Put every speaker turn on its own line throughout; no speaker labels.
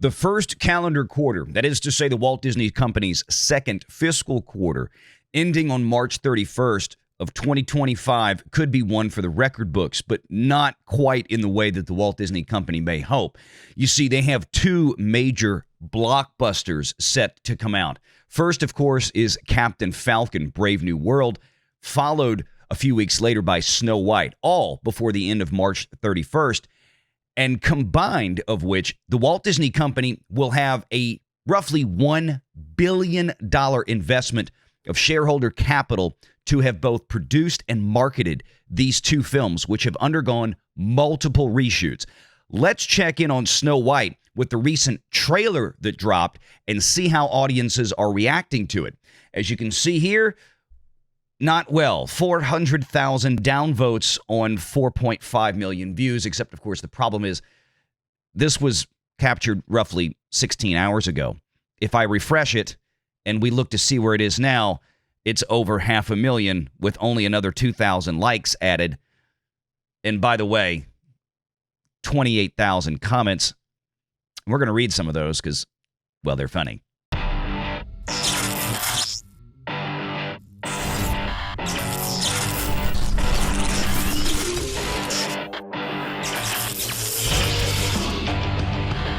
The first calendar quarter, that is to say the Walt Disney Company's second fiscal quarter, ending on March 31st of 2025, could be one for the record books, but not quite in the way that the Walt Disney Company may hope. You see, they have two major blockbusters set to come out. First, of course, is Captain Falcon, Brave New World, followed a few weeks later by Snow White, all before the end of March 31st. And combined of which, the Walt Disney Company will have a roughly $1 billion investment of shareholder capital to have both produced and marketed these two films, which have undergone multiple reshoots. Let's check in on Snow White with the recent trailer that dropped and see how audiences are reacting to it. As you can see here, not well. 400,000 downvotes on 4.5 million views, except, of course, the problem is this was captured roughly 16 hours ago. If I refresh it and we look to see where it is now, it's over 500,000 with only another 2,000 likes added. And by the way, 28,000 comments. We're going to read some of those because, well, they're funny.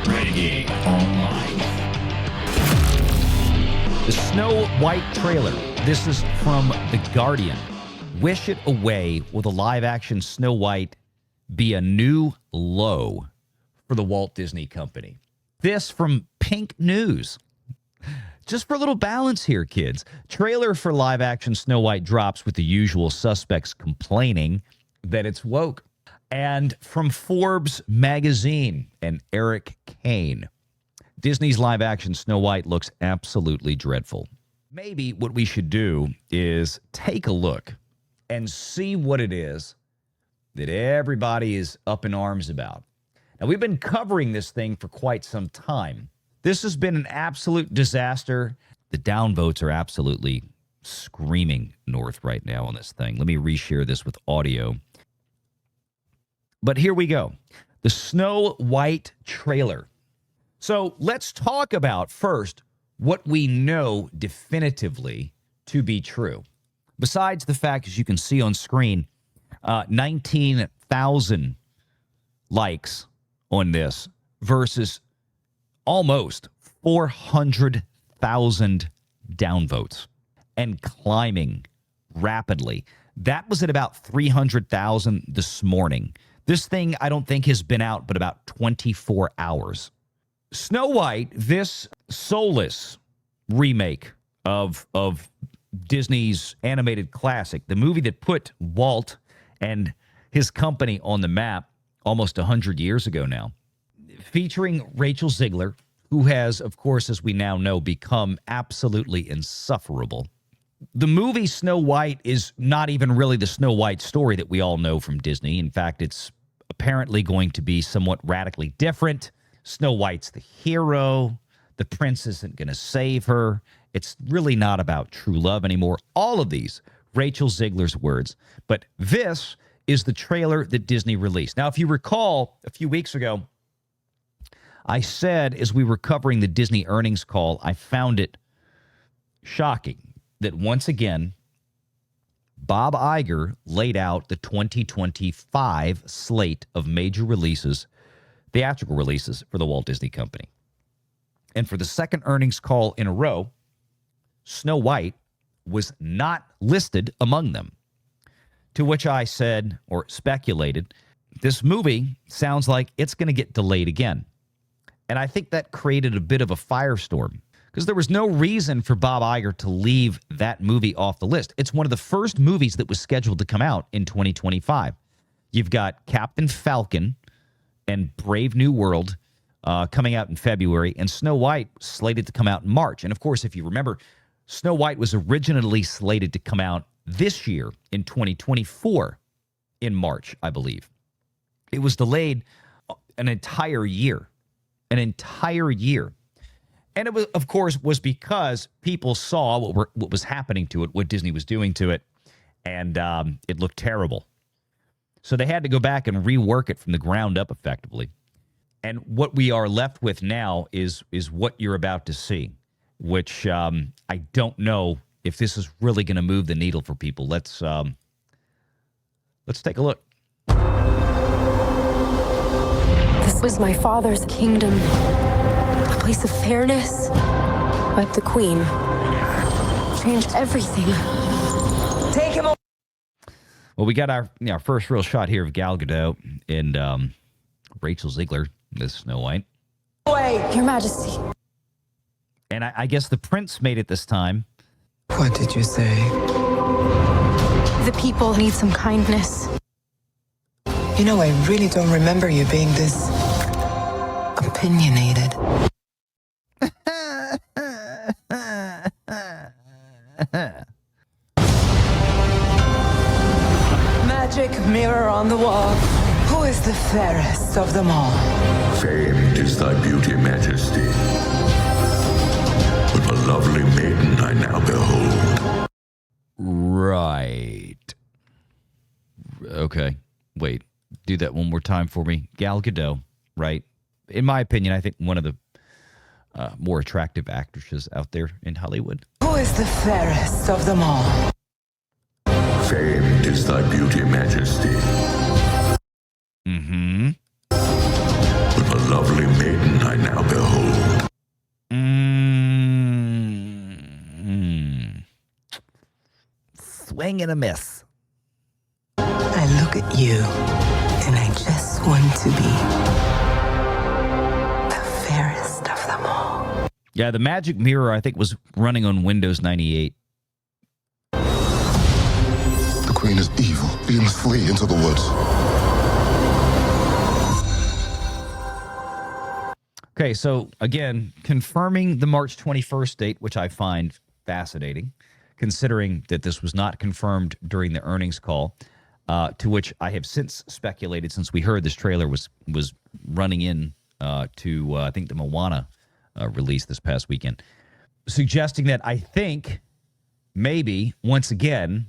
Renegade Online.
The Snow White trailer. This is from The Guardian. Wish it away. Will the live-action Snow White be a new low for the Walt Disney Company? This from Pink News. Just for a little balance here, kids. Trailer for live-action Snow White drops with the usual suspects complaining that it's woke. And from Forbes magazine and Eric Kane. Disney's live-action Snow White looks absolutely dreadful. Maybe what we should do is take a look and see what it is that everybody is up in arms about. Now, we've been covering this thing for quite some time. This has been an absolute disaster. The downvotes are absolutely screaming north right now on this thing. Let me reshare this with audio. But here we go. The Snow White trailer. So let's talk about first what we know definitively to be true. Besides the fact, as you can see on screen, 19,000 likes on this versus almost 400,000 downvotes and climbing rapidly. That was at about 300,000 this morning. This thing, I don't think, has been out but about 24 hours. Snow White, this soulless remake of Disney's animated classic, the movie that put Walt and his company on the map almost 100 years ago now, featuring Rachel Zegler, who has, of course, as we now know, become absolutely insufferable. The movie Snow White is not even really the Snow White story that we all know from Disney. In fact, it's apparently going to be somewhat radically different. Snow White's the hero. The prince isn't going to save her. It's really not about true love anymore. All of these, Rachel Zegler's words. But this is the trailer that Disney released. Now, if you recall, a few weeks ago, I said as we were covering the Disney earnings call, I found it shocking that once again, Bob Iger laid out the 2025 slate of major releases, theatrical releases for the Walt Disney Company. And for the second earnings call in a row, Snow White was not listed among them. To which I said, or speculated, this movie sounds like it's going to get delayed again. And I think that created a bit of a firestorm because there was no reason for Bob Iger to leave that movie off the list. It's one of the first movies that was scheduled to come out in 2025. You've got Captain Falcon and Brave New World coming out in February, and Snow White slated to come out in March. And, of course, if you remember, Snow White was originally slated to come out this year in 2024 in March, I believe. It was delayed an entire year. An entire year. And it was, of course, was because people saw what was happening to it, what Disney was doing to it, and it looked terrible. So they had to go back and rework it from the ground up effectively. And what we are left with now is what you're about to see, which I don't know if this is really going to move the needle for people. Let's take a look.
This was my father's kingdom, a place of fairness. But the queen changed everything. Take him away.
Well, we got our first real shot here of Gal Gadot and Rachel Zegler as Snow White.
Your Majesty.
And I guess the prince made it this time.
What did you say?
The people need some kindness.
You know, I really don't remember you being this opinionated. Magic mirror on the wall. Who is the fairest of them all?
Famed is thy beauty, Majesty. But a lovely maiden I now behold.
Right. Okay. Wait. Do that one more time for me. Gal Gadot, right? In my opinion, I think one of the more attractive actresses out there in Hollywood.
Who is the fairest of them all?
Famed is thy beauty, Majesty.
Mm-hmm.
But a lovely maiden I now behold.
Mm-hmm. Swing and a miss.
I look at you, and I just want to be the fairest of them all.
Yeah, the magic mirror, I think, was running on Windows 98.
The queen is evil. You must flee into the woods.
Okay, so again, confirming the March 21st date, which I find fascinating, considering that this was not confirmed during the earnings call, to which I have since speculated, since we heard this trailer was running in to, I think, the Moana release this past weekend, suggesting that I think maybe, once again,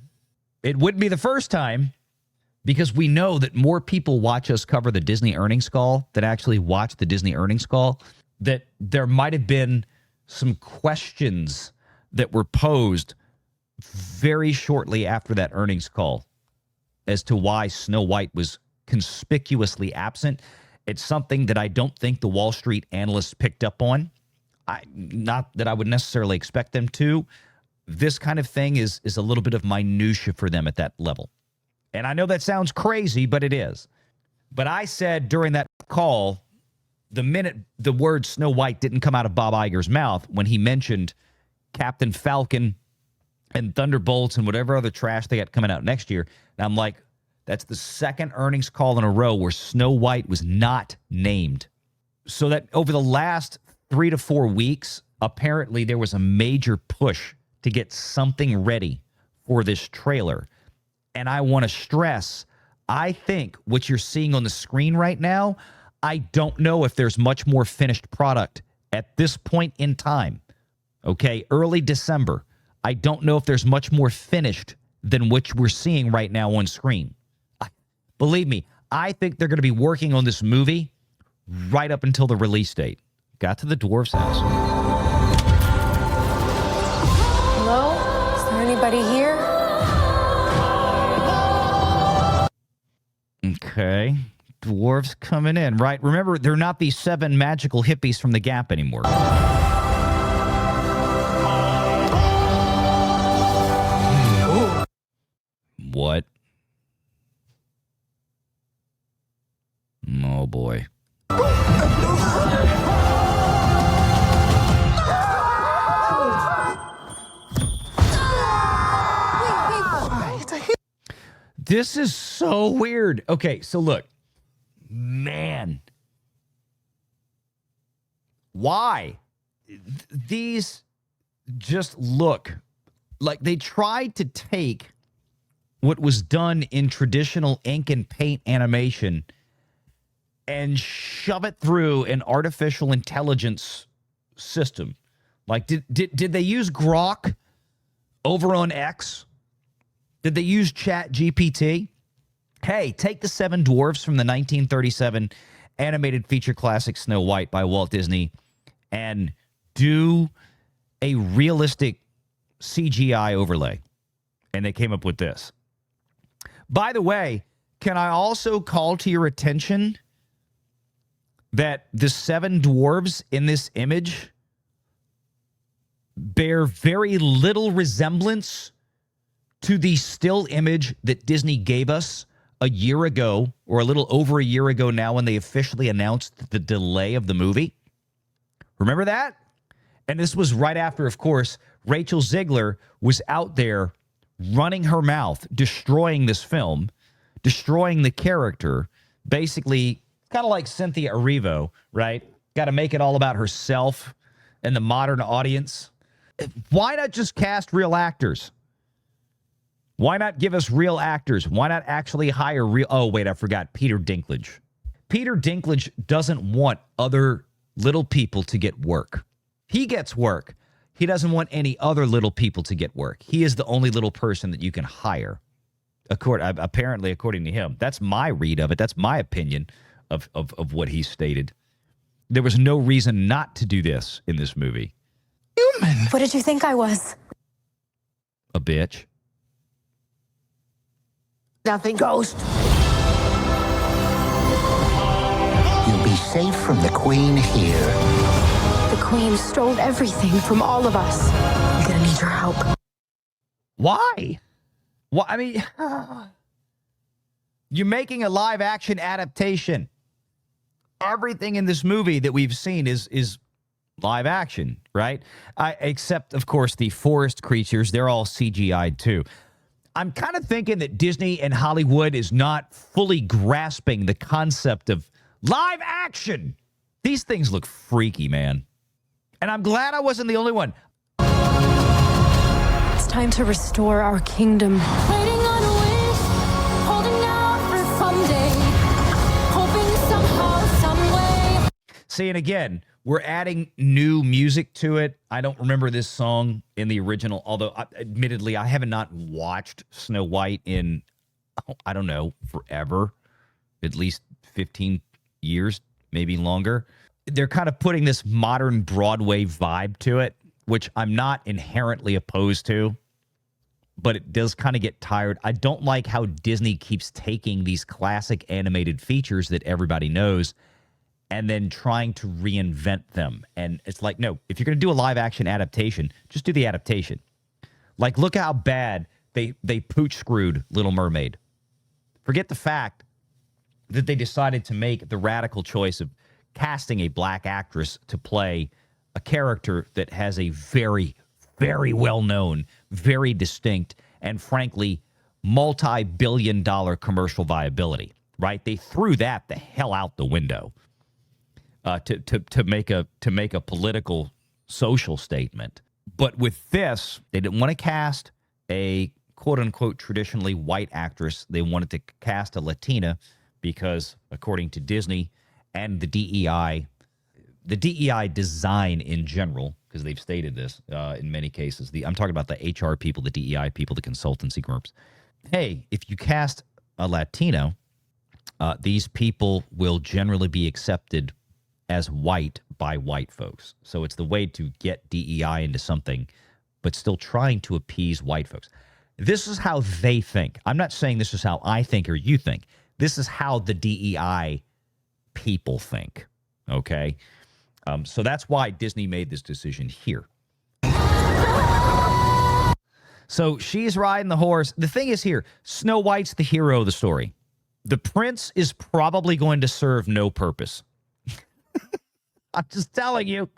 it wouldn't be the first time, because we know that more people watch us cover the Disney earnings call than actually watch the Disney earnings call, that there might have been some questions that were posed very shortly after that earnings call as to why Snow White was conspicuously absent. It's something that I don't think the Wall Street analysts picked up on. Not that I would necessarily expect them to. This kind of thing is a little bit of minutia for them at that level. And I know that sounds crazy, but it is. But I said during that call, the minute the word Snow White didn't come out of Bob Iger's mouth, when he mentioned Captain Falcon and Thunderbolts and whatever other trash they got coming out next year, and I'm like, that's the second earnings call in a row where Snow White was not named. So that over the last 3 to 4 weeks, apparently there was a major push to get something ready for this trailer. And I want to stress, I think what you're seeing on the screen right now, I don't know if there's much more finished product at this point in time. Okay, early December. I don't know if there's much more finished than what we're seeing right now on screen. Believe me, I think they're going to be working on this movie right up until the release date. Got to the dwarf's house.
Hello? Is there anybody here?
Okay. Dwarves coming in, right? Remember, they're not these 7 magical hippies from the Gap anymore. What? Oh, boy. This is so weird. Okay, so look. Man. Why? These just look like they tried to take what was done in traditional ink and paint animation and shove it through an artificial intelligence system. Like, did they use Grok over on X? Did they use Chat GPT? Hey, take the 7 dwarves from the 1937 animated feature classic Snow White by Walt Disney and do a realistic CGI overlay. And they came up with this. By the way, can I also call to your attention that the 7 dwarves in this image bear very little resemblance to the still image that Disney gave us a year ago, or a little over a year ago now, when they officially announced the delay of the movie? Remember that? And this was right after, of course, Rachel Zegler was out there running her mouth, destroying this film, destroying the character, basically kind of like Cynthia Erivo, right? Got to make it all about herself and the modern audience. Why not just cast real actors? Why not give us real actors? Why not actually hire real... Oh, wait, I forgot. Peter Dinklage. Peter Dinklage doesn't want other little people to get work. He gets work. He doesn't want any other little people to get work. He is the only little person that you can hire. Apparently, according to him. That's my read of it. That's my opinion of what he stated. There was no reason not to do this in this movie.
Human. What did you think I was?
A bitch.
Nothing. Ghost.
You'll be safe from the Queen here.
The Queen stole everything from all of us. I'm gonna need your help.
Why? Well, I mean, you're making a live-action adaptation. Everything in this movie that we've seen is live action, right? Except, of course, the forest creatures. They're all CGI'd, too. I'm kind of thinking that Disney and Hollywood is not fully grasping the concept of live action. These things look freaky, man. And I'm glad I wasn't the only one.
It's time to restore our kingdom.
Waiting on a wish, holding out for someday, hoping somehow, some way.
See, and again, we're adding new music to it. I don't remember this song in the original, although admittedly, I have not watched Snow White in, I don't know, forever. At least 15 years, maybe longer. They're kind of putting this modern Broadway vibe to it, which I'm not inherently opposed to, but it does kind of get tired. I don't like how Disney keeps taking these classic animated features that everybody knows and then trying to reinvent them. And it's like, no, if you're going to do a live-action adaptation, just do the adaptation. Like, look how bad they pooch-screwed Little Mermaid. Forget the fact that they decided to make the radical choice of casting a black actress to play a character that has a very, very well-known, very distinct, and frankly, multi-billion-dollar commercial viability, right? They threw that the hell out the window. To make a political social statement. But with this, they didn't want to cast a quote-unquote traditionally white actress. They wanted to cast a Latina because, according to Disney and the DEI design in general, because they've stated this in many cases, I'm talking about the HR people, the DEI people, the consultancy groups. Hey, if you cast a Latino, these people will generally be accepted as white by white folks. So it's the way to get DEI into something, but still trying to appease white folks. This is how they think. I'm not saying this is how I think or you think. This is how the DEI people think, okay? So that's why Disney made this decision here. So she's riding the horse. The thing is here, Snow White's the hero of the story. The prince is probably going to serve no purpose. I'm just telling you,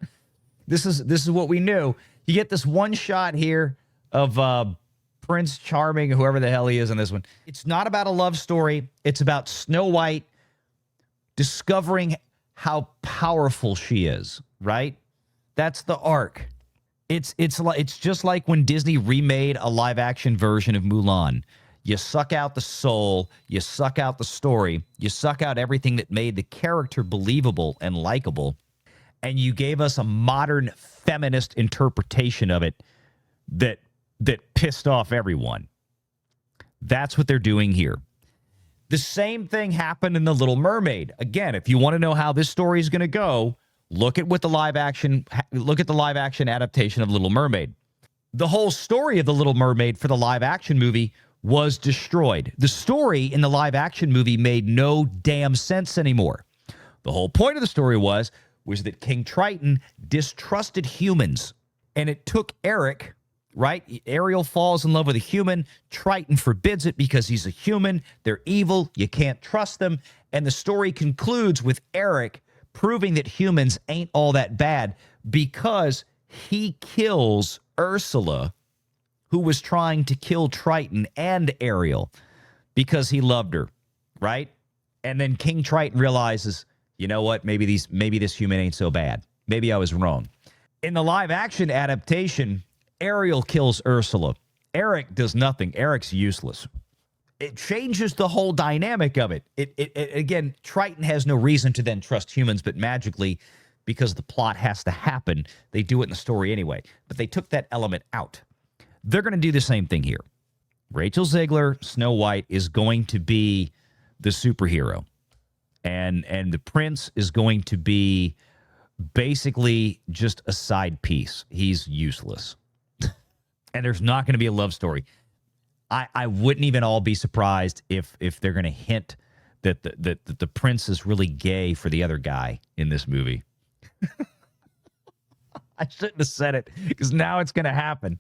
this is what we knew. You get this one shot here of Prince Charming, whoever the hell he is in this one. It's not about a love story. It's about Snow White discovering how powerful she is, right? That's the arc. It's just like when Disney remade a live-action version of Mulan. You suck out the soul, you suck out the story, you suck out everything that made the character believable and likable, and you gave us a modern feminist interpretation of it that pissed off everyone. That's what they're doing here. The same thing happened in The Little Mermaid. Again, if you want to know how this story is going to go, look at the live action adaptation of Little Mermaid. The whole story of The Little Mermaid for the live action movie was destroyed. The story in the live action movie made no damn sense anymore. The whole point of the story was that King Triton distrusted humans, and it took Eric, right? Ariel falls in love with a human. Triton forbids it because he's a human. They're evil. You can't trust them. And the story concludes with Eric proving that humans ain't all that bad because he kills Ursula, who was trying to kill Triton and Ariel because he loved her, right? And then King Triton realizes, you know what? Maybe this human ain't so bad. Maybe I was wrong. In the live action adaptation, Ariel kills Ursula. Eric does nothing. Eric's useless. It changes the whole dynamic of it. Again, Triton has no reason to then trust humans, but magically, because the plot has to happen, they do it in the story anyway. But they took that element out. They're going to do the same thing here. Rachel Zegler, Snow White, is going to be the superhero. And the prince is going to be basically just a side piece. He's useless. And there's not going to be a love story. I wouldn't even all be surprised if they're going to hint that the prince is really gay for the other guy in this movie. I shouldn't have said it because now it's going to happen.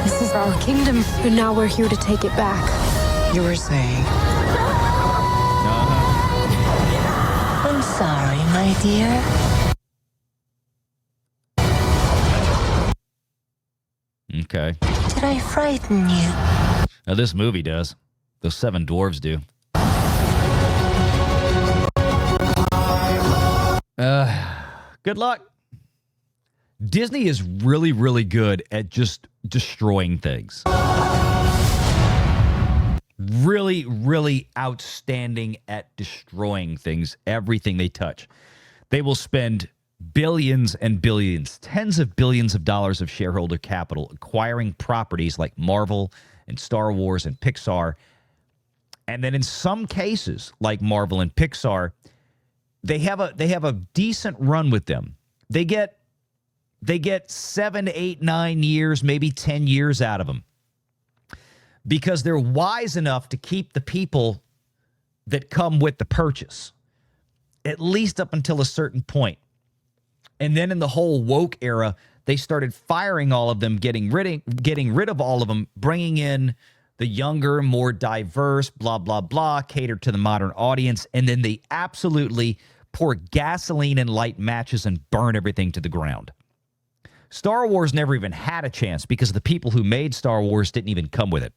This is our kingdom, and now we're here to take it back.
You were saying.
I'm sorry, my dear.
Okay.
Did I frighten you?
Now, this movie does. Those 7 dwarves do. Good luck. Disney is really, really good at just destroying things. Really, really outstanding at destroying things, everything they touch. They will spend billions and billions, tens of billions of dollars of shareholder capital acquiring properties like Marvel and Star Wars and Pixar. And then in some cases, like Marvel and Pixar, they have a decent run with them. They get 7, 8, 9 years, maybe 10 years out of them, because they're wise enough to keep the people that come with the purchase, at least up until a certain point. And then in the whole woke era, they started firing all of them, getting rid of all of them, bringing in the younger, more diverse, blah, blah, blah, catered to the modern audience. And then they absolutely pour gasoline and light matches and burn everything to the ground. Star Wars never even had a chance because the people who made Star Wars didn't even come with it.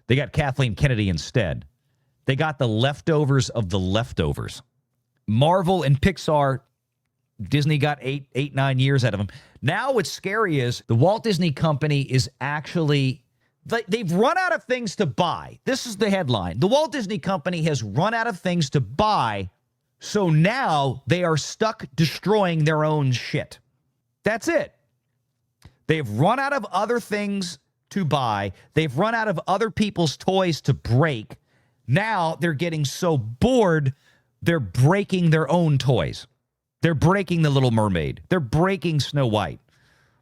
They got Kathleen Kennedy instead. They got the leftovers of the leftovers. Marvel and Pixar, Disney got 8, 9 years out of them. Now what's scary is the Walt Disney Company is actually, they've run out of things to buy. This is the headline. The Walt Disney Company has run out of things to buy, so now they are stuck destroying their own shit. That's it. They've run out of other things to buy. They've run out of other people's toys to break. Now they're getting so bored, they're breaking their own toys. They're breaking The Little Mermaid. They're breaking Snow White.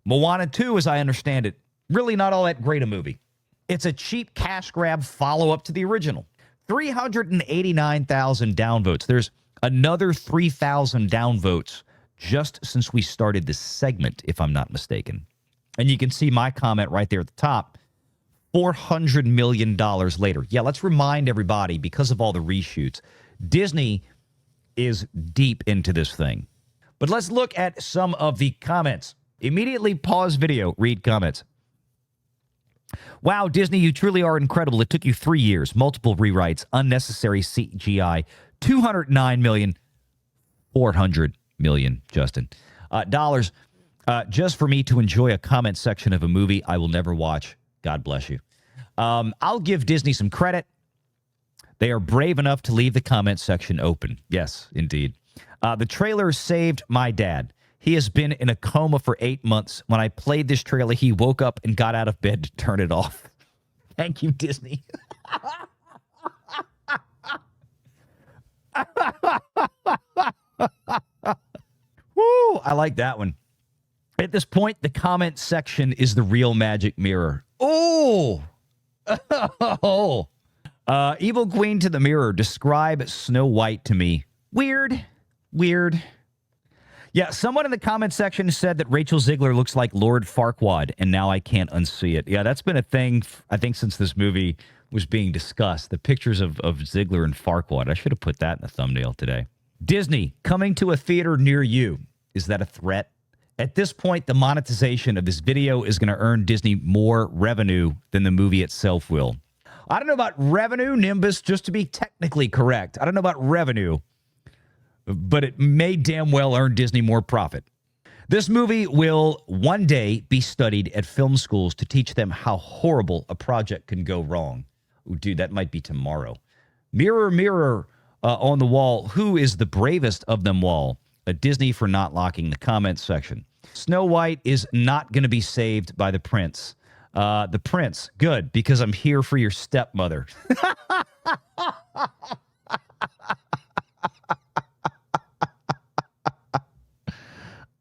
Moana 2, as I understand it, really not all that great a movie. It's a cheap cash grab follow-up to the original. 389,000 downvotes. There's another 3,000 downvotes just since we started this segment, if I'm not mistaken. And you can see my comment right there at the top. $400 million later. Yeah, let's remind everybody, because of all the reshoots, Disney is deep into this thing. But let's look at some of the comments. Immediately pause video, read comments. Wow, Disney, you truly are incredible. It took you 3 years, multiple rewrites, unnecessary CGI, $209 million, $400 million, Justin, dollars, just for me to enjoy a comment section of a movie I will never watch. God bless you. I'll give Disney some credit. They are brave enough to leave the comment section open. Yes, indeed. The trailer saved my dad. He has been in a coma for 8 months. When I played this trailer, he woke up and got out of bed to turn it off. Thank you, Disney. Woo! I like that one. At this point, the comment section is the real magic mirror. Oh! Oh! Evil Queen to the mirror. Describe Snow White to me. Weird. Weird. Yeah, someone in the comment section said that Rachel Zegler looks like Lord Farquaad, and now I can't unsee it. Yeah, that's been a thing, I think, since this movie was being discussed. The pictures of Zegler and Farquaad. I should have put that in the thumbnail today. Disney, coming to a theater near you. Is that a threat? At this point, the monetization of this video is going to earn Disney more revenue than the movie itself will. I don't know about revenue, Nimbus, just to be technically correct. I don't know about revenue, but it may damn well earn Disney more profit. This movie will one day be studied at film schools to teach them how horrible a project can go wrong. Ooh, dude, that might be tomorrow. Mirror, mirror on the wall, who is the bravest of them all? Disney for not locking the comments section. Snow White is not going to be saved by the prince. The prince, good, because I'm here for your stepmother.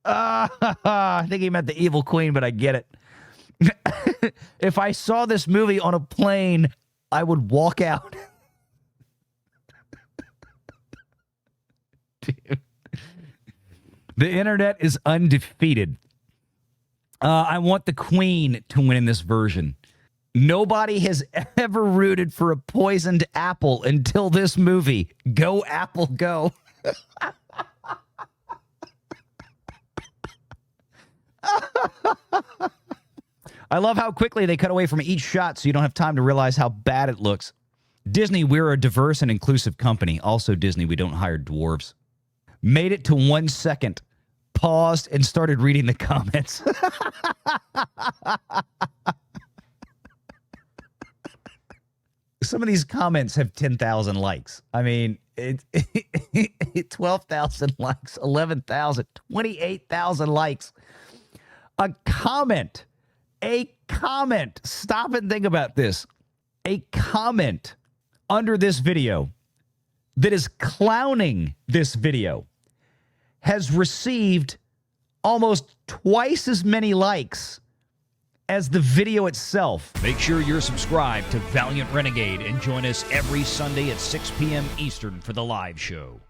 I think he meant the evil queen, but I get it. If I saw this movie on a plane, I would walk out. Dude. The internet is undefeated. I want the queen to win in this version. Nobody has ever rooted for a poisoned apple until this movie. Go, Apple, go. I love how quickly they cut away from each shot so you don't have time to realize how bad it looks. Disney, we're a diverse and inclusive company. Also, Disney, we don't hire dwarves. Made it to 1 second, paused, and started reading the comments. Some of these comments have 10,000 likes. I mean, 12,000 likes, 11,000, 28,000 likes. A comment. Stop and think about this. A comment under this video that is clowning this video has received almost twice as many likes as the video itself.
Make sure you're subscribed to Valiant Renegade and join us every Sunday at 6 p.m. Eastern for the live show.